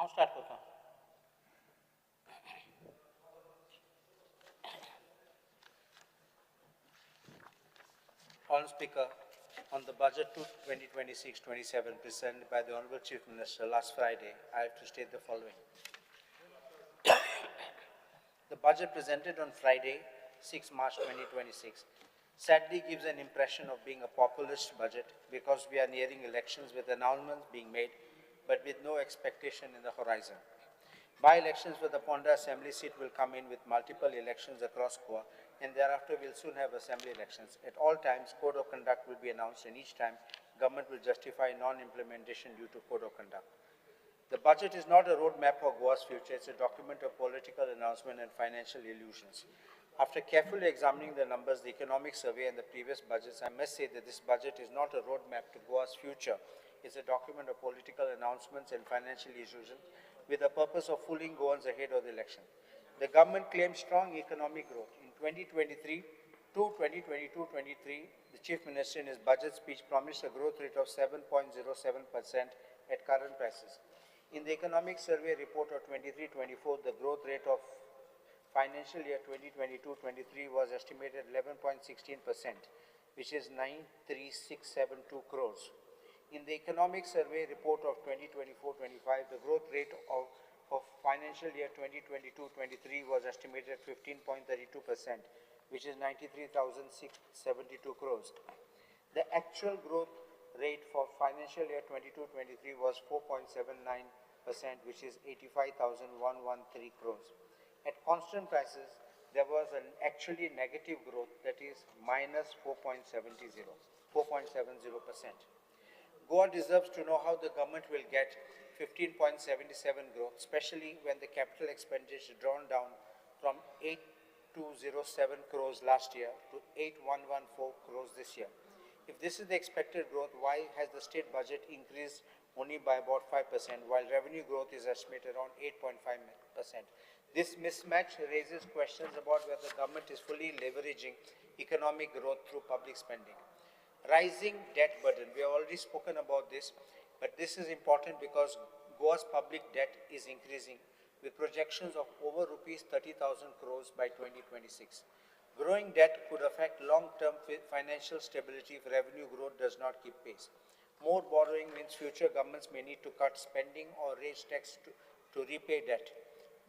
Now start करता हूँ. Honourable Speaker, on the budget 2026-27 presented by the Honourable Chief Minister last Friday, I have to state the following. The budget presented on Friday, 6 March 2026, sadly gives an impression of being a populist budget because we are nearing elections with announcements being made, but with no expectation in the horizon. By-elections for the Ponda Assembly seat will come in with multiple elections across Goa, and thereafter we'll soon have assembly elections. At all times, code of conduct will be announced, and each time, government will justify non-implementation due to code of conduct. The budget is not a roadmap for Goa's future, it's a document of political announcement and financial illusions. After carefully examining the numbers, the economic survey and the previous budgets, I must say that this budget is not a roadmap to Goa's future. It's a document of political announcements and financial illusions with the purpose of fooling Goans ahead of the election. The government claims strong economic growth. In 2023 to 2022-23, the Chief Minister in his budget speech promised a growth rate of 7.07% at current prices. In the Economic Survey report of 23-24, the growth rate of financial year 2022-23 was estimated 11.16%, which is 93672 crores. In the Economic Survey report of 2024-25, the growth rate of financial year 2022-23 was estimated at 15.32%, which is 93,672 crores. The actual growth rate for financial year 22-23 was 4.79%, which is 85,113 crores. At constant prices, there was an actually negative growth, that is minus 4.70%. Goa deserves to know how the government will get 15.77 growth, especially when the capital expenditure drawn down from 8207 crores last year to 8114 crores this year. If this is the expected growth, why has the state budget increased only by about 5%, while revenue growth is estimated around 8.5%? This mismatch raises questions about whether the government is fully leveraging economic growth through public spending. Rising debt burden, we have already spoken about this, but this is important because Goa's public debt is increasing with projections of over rupees 30,000 crores by 2026. Growing debt could affect long-term financial stability if revenue growth does not keep pace. More borrowing means future governments may need to cut spending or raise tax to repay debt.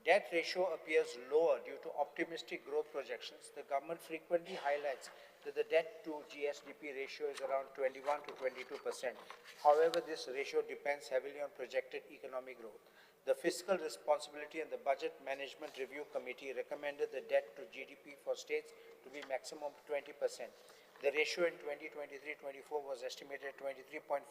Debt ratio appears lower due to optimistic growth projections. The government frequently highlights that the debt to GSDP ratio is around 21 to 22%. However, this ratio depends heavily on projected economic growth. The Fiscal Responsibility and the Budget Management Review Committee recommended the debt to GDP for states to be maximum 20%. The ratio in 2023-24 was estimated at 23.42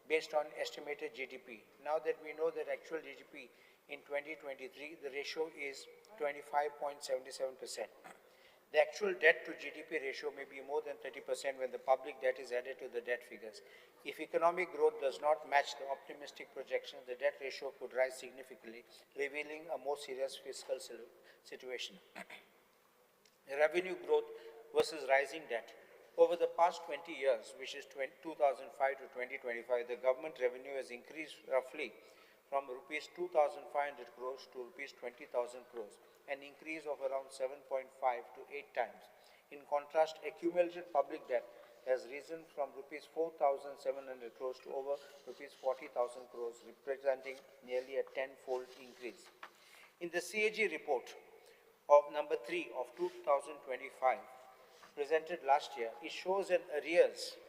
based on estimated GDP. Now that we know that actual GDP in 2023, the ratio is 25.77%. The actual debt to GDP ratio may be more than 30% when the public debt is added to the debt figures. If economic growth does not match the optimistic projections, the debt ratio could rise significantly, revealing a more serious fiscal situation. Revenue growth versus rising debt. Over the past 20 years, which is 2005 to 2025, the government revenue has increased roughly from rupees 2,500 crores to rupees 20,000 crores, an increase of around 7.5 to 8 times. In contrast, accumulated public debt has risen from rupees 4,700 crores to over rupees 40,000 crores, representing nearly a tenfold increase. In the CAG report of number 3 of 2025, presented last year, it shows an arrears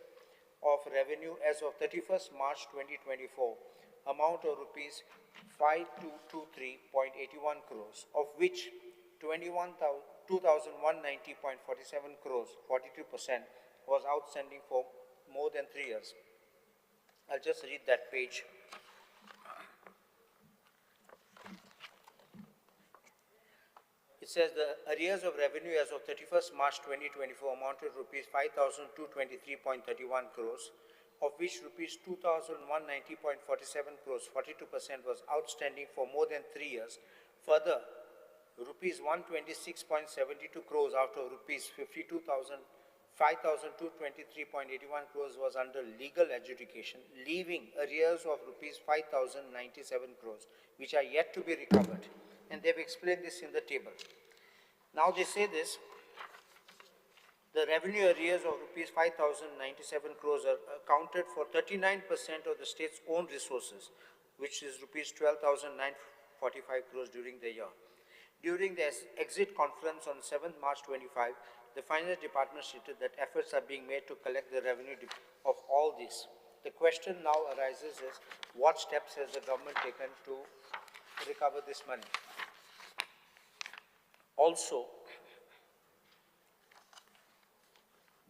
of revenue as of 31st March 2024, amount of rupees 5223.81 crores, of which 2,190.47 crores, 42%, was outstanding for more than 3 years. I'll just read that page. It says the arrears of revenue as of 31st March 2024 amounted to rupees 5,223.31 crores, of which rupees 2,190.47 crores, 42%, was outstanding for more than 3 years. Further, rupees 126.72 crores out of rupees 5,223.81 crores was under legal adjudication, leaving arrears of rupees 5,097 crores, which are yet to be recovered. And they've explained this in the table. Now they say this, the revenue arrears of rupees 5,097 crores are accounted for 39% of the state's own resources, which is rupees 12,945 crores during the year. During the exit conference on 7th March 25, the Finance Department stated that efforts are being made to collect the revenue of all this. The question now arises is, what steps has the government taken to recover this money? Also,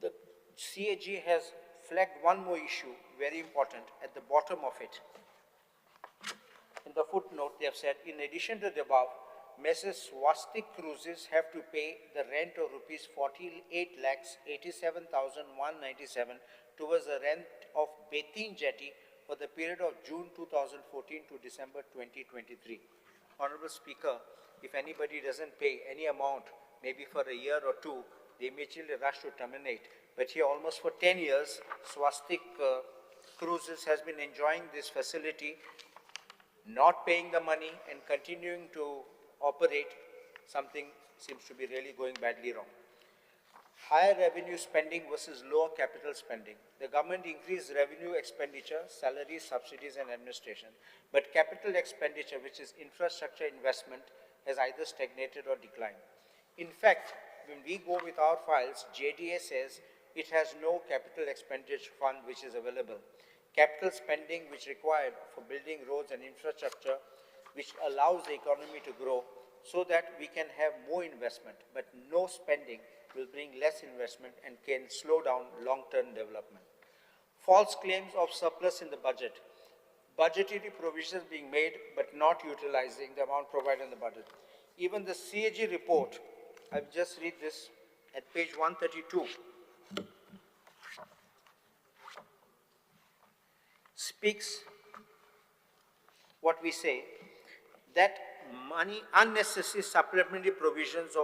the CAG has flagged one more issue, very important, at the bottom of it. In the footnote, they have said, in addition to the above, Messrs. Swastik Cruises have to pay the rent of rupees 48,87,197 towards the rent of Betin Jetty for the period of June 2014 to December 2023. Honorable Speaker, if anybody doesn't pay any amount, maybe for a year or two, they immediately rush to terminate. But here, almost for 10 years, Swastik Cruises has been enjoying this facility, not paying the money and continuing to operate. Something seems to be really going badly wrong. Higher revenue spending versus lower capital spending. The government increased revenue expenditure, salaries, subsidies and administration, but capital expenditure, which is infrastructure investment, has either stagnated or declined. In fact, when we go with our files, JDA says it has no capital expenditure fund which is available. Capital spending which required for building roads and infrastructure, which allows the economy to grow so that we can have more investment, but no spending will bring less investment and can slow down long-term development. False claims of surplus in the budget. Budgetary provisions being made but not utilizing the amount provided in the budget. Even the CAG report, I'll just read this at page 132, speaks what we say, that money, unnecessary supplementary provisions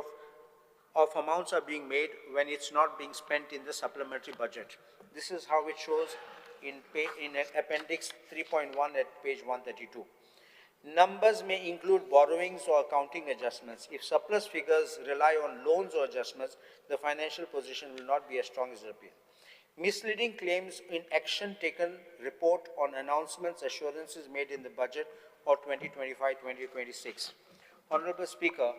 of amounts are being made when it's not being spent in the supplementary budget. This is how it shows in appendix 3.1 at page 132. Numbers may include borrowings or accounting adjustments. If surplus figures rely on loans or adjustments, the financial position will not be as strong as it appears. Misleading claims in action taken report on announcements, assurances made in the budget or 2025-2026. Honorable Speaker,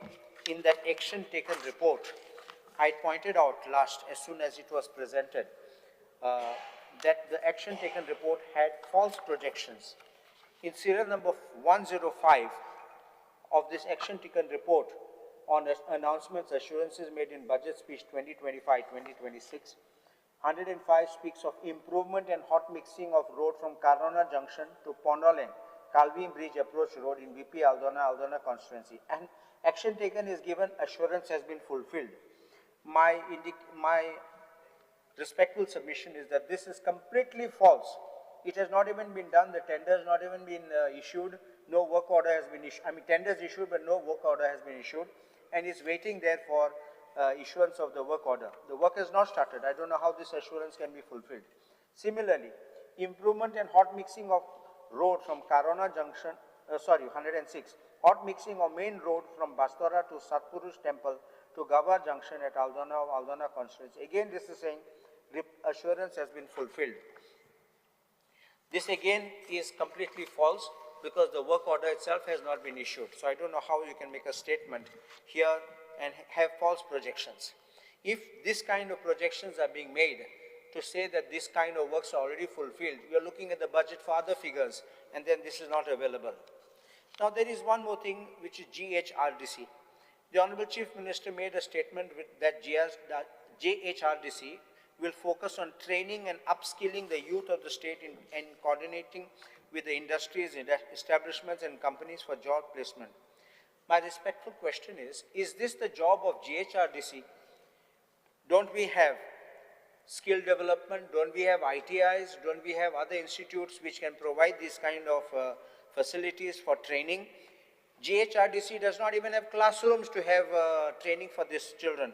in that action taken report, I pointed out last, as soon as it was presented, that the action taken report had false projections. In serial number 105 of this action taken report on announcements, assurances made in budget speech 2025-2026, 105 speaks of improvement and hot mixing of road from Karona Junction to Pondolen, Calvin Bridge Approach Road in BP Aldona constituency. And action taken is given, assurance has been fulfilled. My respectful submission is that this is completely false. It has not even been done, the tender has not even been issued, no work order has been issued, tender is issued but no work order has been issued, and is waiting there for issuance of the work order. The work has not started. I don't know how this assurance can be fulfilled. Similarly, improvement and hot mixing of road from Karona Junction, 106, hot mixing of main road from Bastora to Satpurush Temple to Gava Junction at Aldona constituency. Again, this is saying assurance has been fulfilled. This again is completely false because the work order itself has not been issued. So I don't know how you can make a statement here and have false projections. If this kind of projections are being made to say that this kind of works are already fulfilled, we are looking at the budget for other figures and then this is not available. Now there is one more thing which is GHRDC. The Honorable Chief Minister made a statement that JHRDC will focus on training and upskilling the youth of the state and coordinating with the industries, establishments and companies for job placement. My respectful question is this the job of GHRDC? Don't we have skill development? Don't we have ITIs? Don't we have other institutes which can provide these kind of facilities for training? GHRDC does not even have classrooms to have training for these children.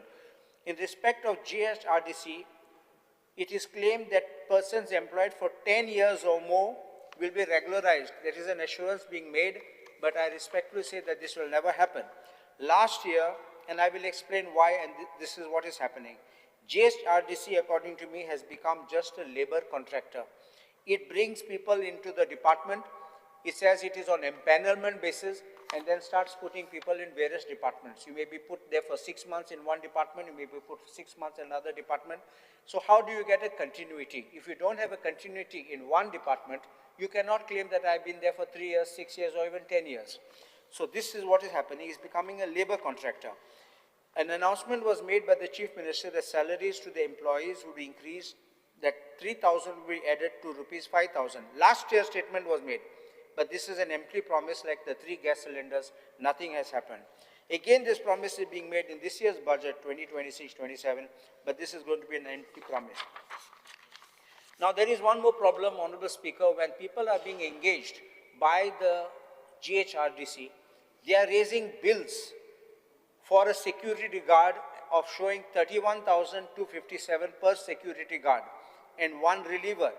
In respect of GHRDC, it is claimed that persons employed for 10 years or more will be regularized. There is an assurance being made, but I respectfully say that this will never happen. Last year, and I will explain why, and this is what is happening. GHRDC, according to me, has become just a labor contractor. It brings people into the department, it says it is on empanelment basis, and then starts putting people in various departments. You may be put there for 6 months in one department, you may be put for 6 months in another department. So how do you get a continuity? If you don't have a continuity in one department, you cannot claim that I've been there for 3 years, 6 years, or even 10 years. So this is what is happening. He's becoming a labor contractor. An announcement was made by the Chief Minister that salaries to the employees would be increased, that 3,000 will be added to rupees 5,000. Last year's statement was made, but this is an empty promise like the 3 gas cylinders, nothing has happened. Again, this promise is being made in this year's budget, 2026-27, but this is going to be an empty promise. Now, there is one more problem, Honorable Speaker. When people are being engaged by the GHRDC, they are raising bills for a security guard of showing 31,257 per security guard and one reliever,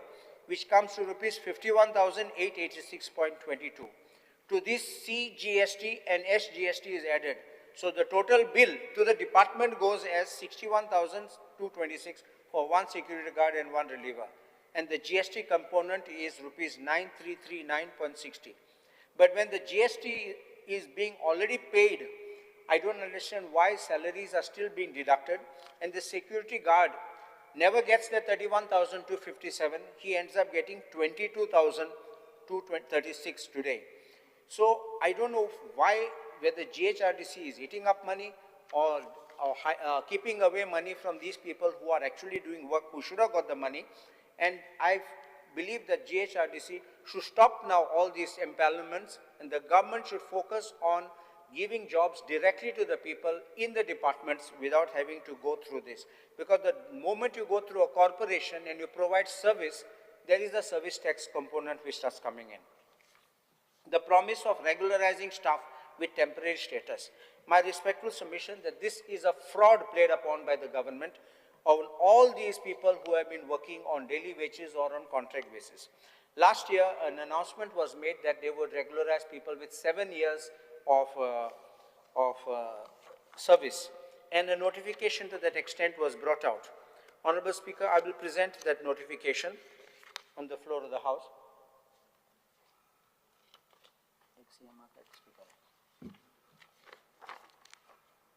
which comes to rupees 51,886.22. To this, CGST and SGST is added. So the total bill to the department goes as 61,226 for one security guard and one reliever. And the GST component is rupees 9,339.60. But when the GST is being already paid, I don't understand why salaries are still being deducted, and the security guard never gets the 31,257. He ends up getting 22,236 today. So I don't know why, whether GHRDC is eating up money or keeping away money from these people who are actually doing work, who should have got the money. And I believe that GHRDC should stop now all these empanelments, and the government should focus on giving jobs directly to the people in the departments without having to go through this. Because the moment you go through a corporation and you provide service, there is a service tax component which starts coming in. The promise of regularizing staff with temporary status. My respectful submission that this is a fraud played upon by the government on all these people who have been working on daily wages or on contract basis. Last year, an announcement was made that they would regularize people with 7 years of service, and a notification to that extent was brought out. Honorable Speaker, I will present that notification on the floor of the House.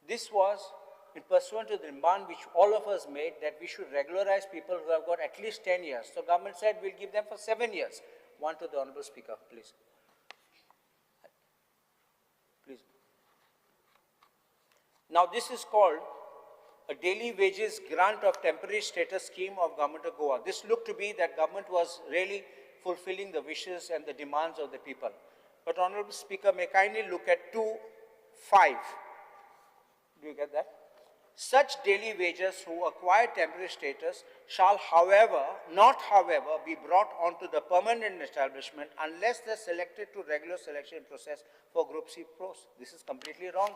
This was in pursuant to the demand which all of us made that we should regularize people who have got at least 10 years. So government said we'll give them for 7 years. One to the Honorable Speaker, please. Please. Now this is called a daily wages grant of temporary status scheme of Government of Goa. This looked to be that government was really fulfilling the wishes and the demands of the people. But Honorable Speaker, may kindly look at 2.5. Do you get that? Such daily wages who acquire temporary status shall, not however, be brought onto the permanent establishment unless they're selected to regular selection process for Group C posts. This is completely wrong.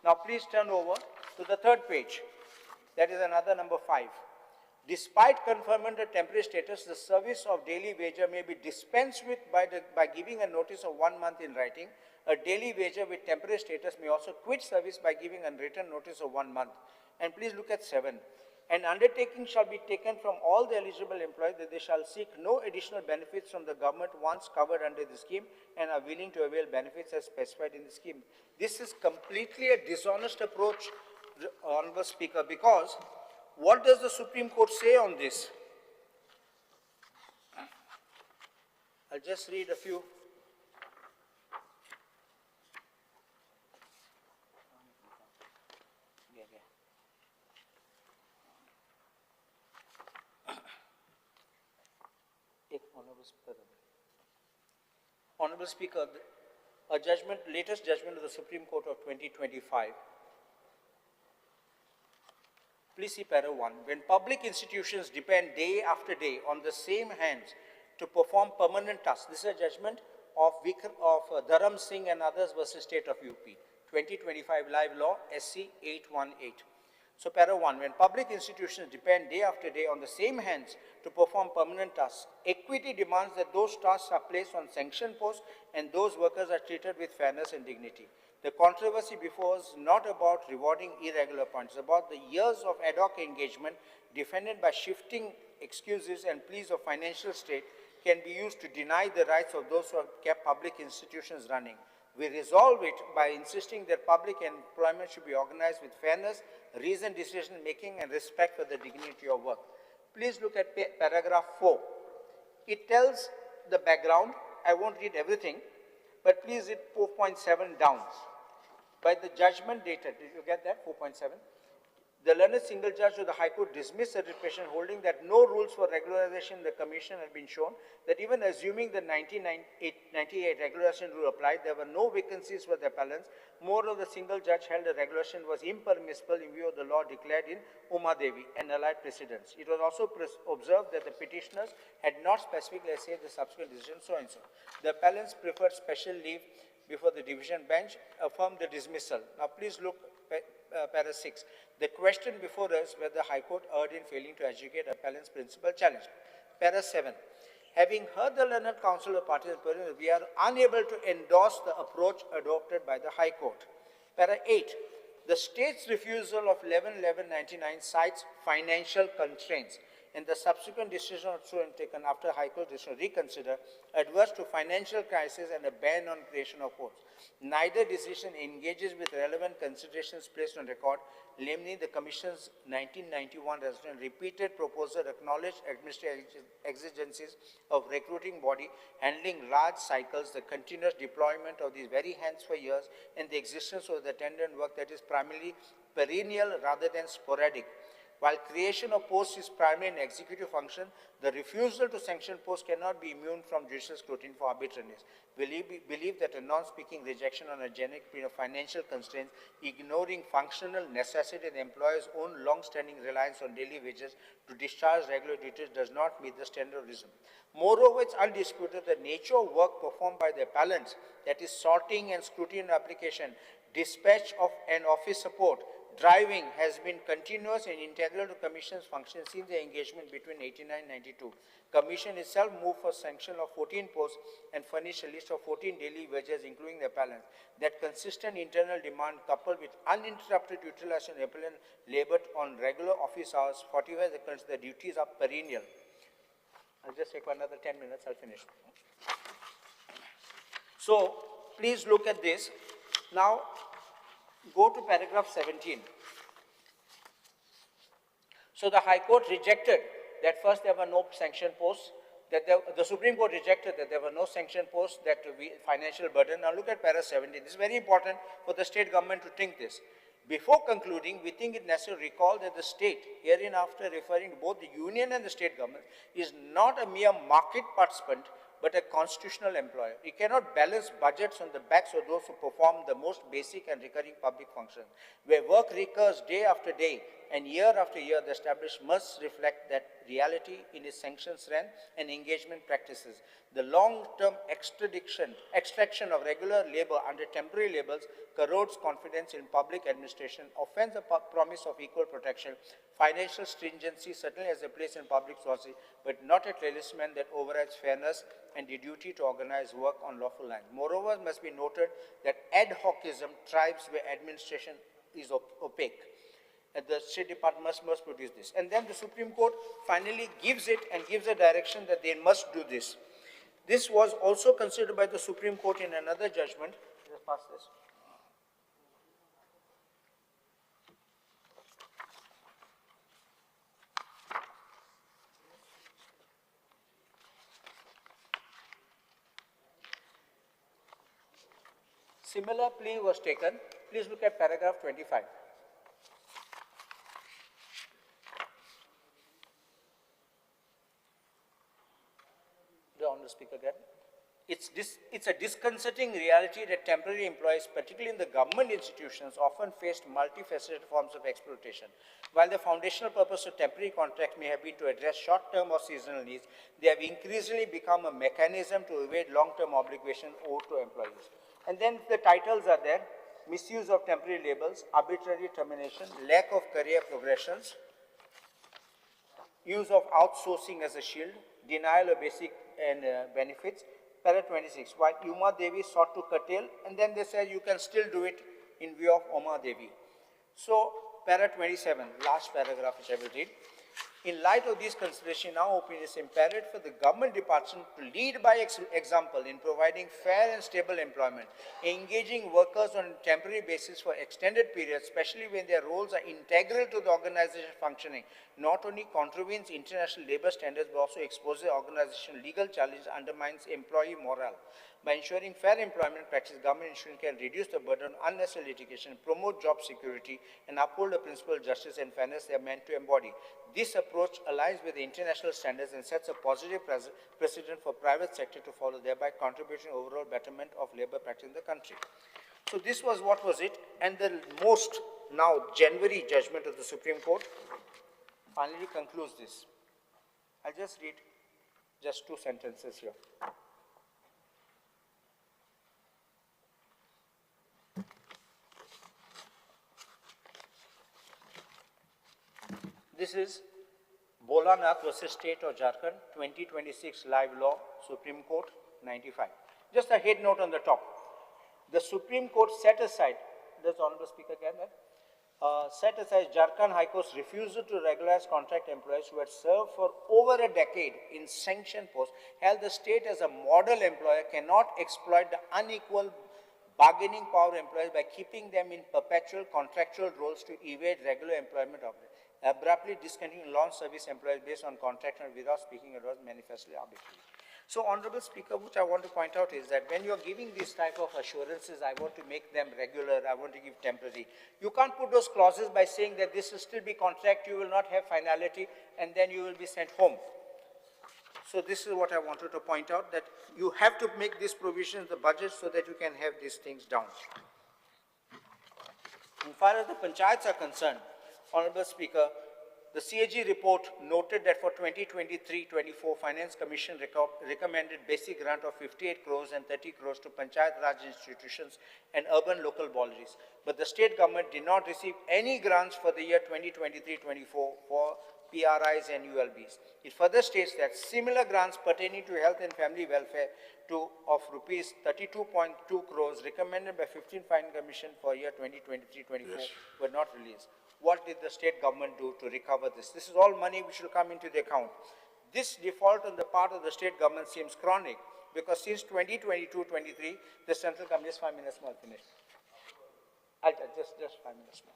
Now please turn over to the third page. That is another number 5. Despite conferment of temporary status, the service of daily wager may be dispensed with by giving a notice of 1 month in writing. A daily wager with temporary status may also quit service by giving a written notice of 1 month. And please look at 7. An undertaking shall be taken from all the eligible employees that they shall seek no additional benefits from the government once covered under the scheme and are willing to avail benefits as specified in the scheme. This is completely a dishonest approach, Honorable Speaker, because what does the Supreme Court say on this? I'll just read a few. Honorable Speaker, a judgment, latest judgment of the Supreme Court of 2025. Please see para 1. When public institutions depend day after day on the same hands to perform permanent tasks, this is a judgment of Dharam Singh and others versus State of UP, 2025 live law, SC 818. So para 1, when public institutions depend day after day on the same hands to perform permanent tasks, equity demands that those tasks are placed on sanction posts and those workers are treated with fairness and dignity. The controversy before us is not about rewarding irregular points, it's about the years of ad hoc engagement defended by shifting excuses and pleas of financial state can be used to deny the rights of those who have kept public institutions running. We resolve it by insisting that public employment should be organized with fairness, reasoned decision-making, and respect for the dignity of work. Please look at paragraph 4. It tells the background. I won't read everything, but please read 4.7 down. By the judgment dated, did you get that, 4.7? The learned single judge of the High Court dismissed the petition, holding that no rules for regularization in the Commission had been shown, that even assuming the 1998 regularization rule applied, there were no vacancies for the appellants. Moreover, the single judge held the regulation was impermissible in view of the law declared in Uma Devi and allied precedents. It was also observed that the petitioners had not specifically essayed the subsequent decision, so and so. The appellants preferred special leave before the division bench, affirmed the dismissal. Now please look para 6. The question before us whether the High Court erred in failing to adjudicate appellant's principal challenge. Para 7. Having heard the learned counsel of parties, we are unable to endorse the approach adopted by the High Court. Para 8. The state's refusal of 11-11-99 cites financial constraints, and the subsequent decision also taken after High Court decision reconsider adverse to financial crisis and a ban on creation of courts. Neither decision engages with relevant considerations placed on record, namely the Commission's 1991 resolution repeated proposal acknowledged administrative exigencies of recruiting body, handling large cycles, the continuous deployment of these very hands for years, and the existence of the attendant work that is primarily perennial rather than sporadic. While creation of posts is primarily an executive function, the refusal to sanction posts cannot be immune from judicial scrutiny for arbitrariness. We believe that a non-speaking rejection on a generic plea of financial constraints, ignoring functional necessity and the employer's own long-standing reliance on daily wages to discharge regular duties does not meet the standard of reason. Moreover, it's undisputed that the nature of work performed by the appellants, that is sorting and scrutiny application, dispatch of and office support, driving has been continuous and integral to Commission's function since the engagement between 89 and 92. Commission itself moved for sanction of 14 posts and furnished a list of 14 daily wages, including the appellants. That consistent internal demand coupled with uninterrupted utilization of appellant labor on regular office hours fortifies the duties are perennial. I'll just take another 10 minutes, I'll finish. So, please look at this. Now, go to paragraph 17. So the High Court rejected that first there were no sanction posts, that the Supreme Court rejected that there were no sanction posts, that financial burden. Now look at para 17. This is very important for the state government to think this. Before concluding, we think it necessary to recall that the state, hereinafter referring to both the union and the state government, is not a mere market participant, but a constitutional employer. It cannot balance budgets on the backs of those who perform the most basic and recurring public functions. Where work recurs day after day and year after year, the establishment must reflect that reality in its sanction strength and engagement practices. The long-term extraction of regular labor under temporary labels corrodes confidence in public administration, offends the promise of equal protection. Financial stringency certainly has a place in public policy, but not a talisman that overrides fairness and the duty to organize work on lawful lines. Moreover, it must be noted that ad hocism thrives where administration is opaque. And the State Department must produce this. And then the Supreme Court finally gives it and gives a direction that they must do this. This was also considered by the Supreme Court in another judgment. Just pass this. Similar plea was taken. Please look at paragraph 25. The Honourable Speaker again. It's a disconcerting reality that temporary employees, particularly in the government institutions, often faced multifaceted forms of exploitation. While the foundational purpose of temporary contracts may have been to address short-term or seasonal needs, they have increasingly become a mechanism to evade long-term obligations owed to employees. And then the titles are there. misuse of temporary labels, arbitrary termination, lack of career progressions, use of outsourcing as a shield, denial of basic and benefits. Para 26, while Uma Devi sought to curtail, and then they said you can still do it in view of Uma Devi. So, para 27, last paragraph which I will read. In light of these considerations, in our opinion, it is imperative for the government department to lead by example in providing fair and stable employment, engaging workers on a temporary basis for extended periods, especially when their roles are integral to the organization functioning, not only contravenes international labor standards, but also exposes the organization legal challenge, undermines employee morale. By ensuring fair employment practice, government insurance can reduce the burden of unnecessary litigation, promote job security, and uphold the principle of justice and fairness they are meant to embody. This approach aligns with the international standards and sets a positive precedent for private sector to follow, thereby contributing to overall betterment of labor practice in the country. So this was what was it, and the most now January judgment of the Supreme Court finally concludes this. I'll just read just 2 sentences here. This is Bolanath versus State of Jharkhand, 2026 live law, Supreme Court, 95. Just a head note on the top. The Supreme Court set aside, does the Honorable Speaker get that? Set aside Jharkhand High Court's refusal to regularize contract employees who had served for over a decade in sanctioned posts, held the state as a model employer cannot exploit the unequal bargaining power of employees by keeping them in perpetual contractual roles to evade regular employment of them. Abruptly discontinuing long service employees based on contract and without speaking it was manifestly arbitrary. So, Honorable Speaker, which I want to point out is that when you are giving this type of assurances, I want to make them regular, I want to give temporary. You can't put those clauses by saying that this will still be contract, you will not have finality, and then you will be sent home. So this is what I wanted to point out, that you have to make these provisions in the budget so that you can have these things down. As far as the panchayats are concerned, Honorable Speaker, the CAG report noted that for 2023-24, Finance Commission recommended basic grant of 58 crores and 30 crores to Panchayat Raj institutions and urban local bodies. But the state government did not receive any grants for the year 2023-24 for PRIs and ULBs. It further states that similar grants pertaining to health and family welfare of rupees 32.2 crores recommended by 15th Finance Commission for year 2023-24 were not released. What did the state government do to recover this? This is all money which will come into the account. This default on the part of the state government seems chronic because since 2022-23, the central government, just 5 minutes more, finished. Just 5 minutes more.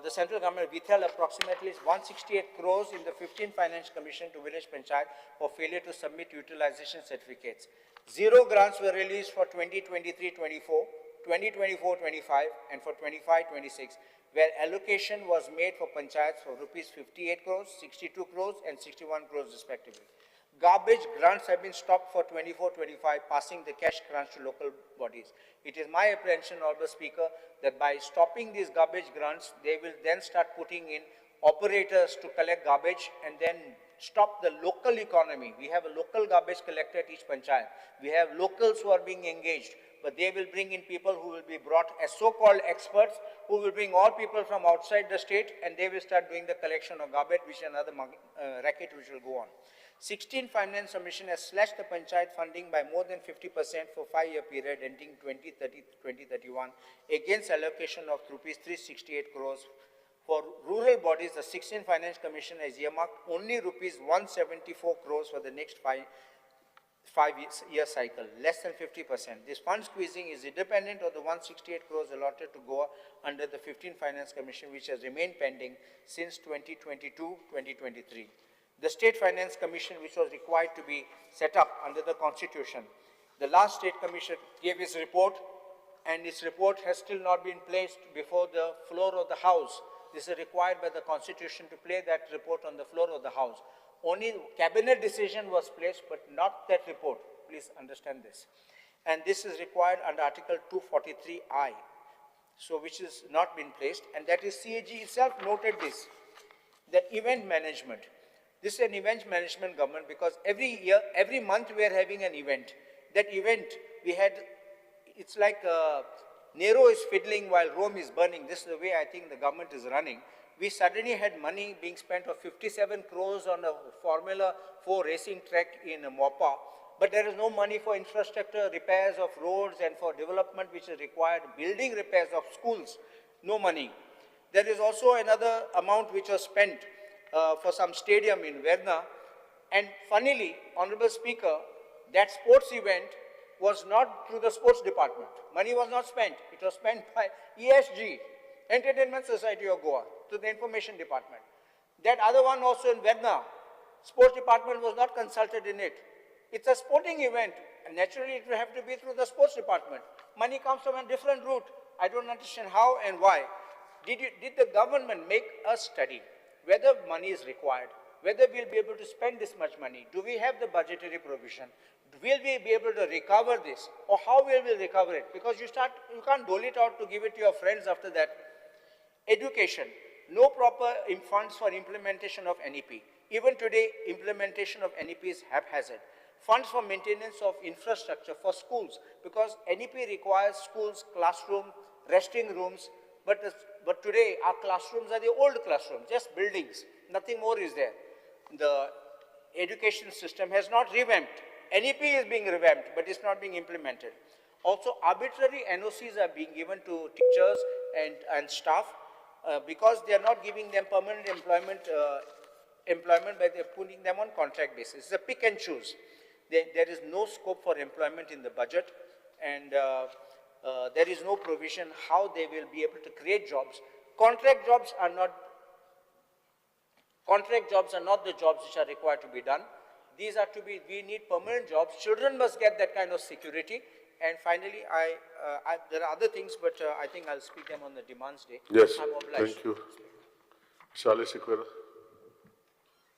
The central government withheld approximately 168 crores in the 15th Finance Commission to village panchayat for failure to submit utilization certificates. 0 grants were released for 2023-24. 2024-25 and for 25-26, where allocation was made for panchayats for rupees 58 crores, 62 crores and 61 crores respectively. Garbage grants have been stopped for 24-25, passing the cash grants to local bodies. It is my apprehension, Honorable Speaker, that by stopping these garbage grants, they will then start putting in operators to collect garbage and then stop the local economy. We have a local garbage collector at each panchayat. We have locals who are being engaged, but they will bring in people who will be brought as so-called experts, who will bring all people from outside the state, and they will start doing the collection of garbage, which is another racket which will go on. 16th Finance Commission has slashed the panchayat funding by more than 50% for 5-year period ending 2030-2031 against allocation of rupees 368 crores. For rural bodies, the 16th Finance Commission has earmarked only rupees 174 crores for the next five-year cycle, less than 50%. This fund squeezing is independent of the 168 crores allotted to Goa under the 15th Finance Commission, which has remained pending since 2022-2023. The State Finance Commission, which was required to be set up under the Constitution, the last State Commission gave its report, and its report has still not been placed before the floor of the House. This is required by the Constitution to place that report on the floor of the House. Only cabinet decision was placed, but not that report. Please understand this. And this is required under Article 243I, so which is not been placed. And that is CAG itself noted this, that event management. This is an event management government because every year, every month we are having an event. That event, we had it's like Nero is fiddling while Rome is burning. This is the way I think the government is running. We suddenly had money being spent of 57 crores on a Formula 4 racing track in Mopa, but there is no money for infrastructure, repairs of roads, and for development which is required, building repairs of schools, no money. There is also another amount which was spent for some stadium in Verna, and funnily, Honorable Speaker, that sports event was not through the sports department. Money was not spent. It was spent by ESG, Entertainment Society of Goa, to the information department. That other one also in Verna, sports department was not consulted in it. It's a sporting event, and naturally it will have to be through the sports department. Money comes from a different route. I don't understand how and why. Did the government make a study whether money is required, whether we'll be able to spend this much money? Do we have the budgetary provision? Will we be able to recover this? Or how will we recover it? Because you can't dole it out to give it to your friends after that. Education, no proper funds for implementation of NEP. Even today, implementation of NEP is haphazard. Funds for maintenance of infrastructure for schools, because NEP requires schools, classroom, resting rooms, but today our classrooms are the old classrooms, just buildings, nothing more is there. The education system has not revamped. NEP is being revamped, but it's not being implemented. Also, arbitrary NOCs are being given to teachers and staff because they are not giving them permanent employment, but they're putting them on contract basis. It's a pick and choose. There is no scope for employment in the budget, and there is no provision how they will be able to create jobs. Contract jobs are not the jobs which are required to be done. These are to be, we need permanent jobs. Children must get that kind of security. And finally, there are other things, but I think I'll speak them on the demands day. Yes, I'm obliged. thank you. Shali Sikwera.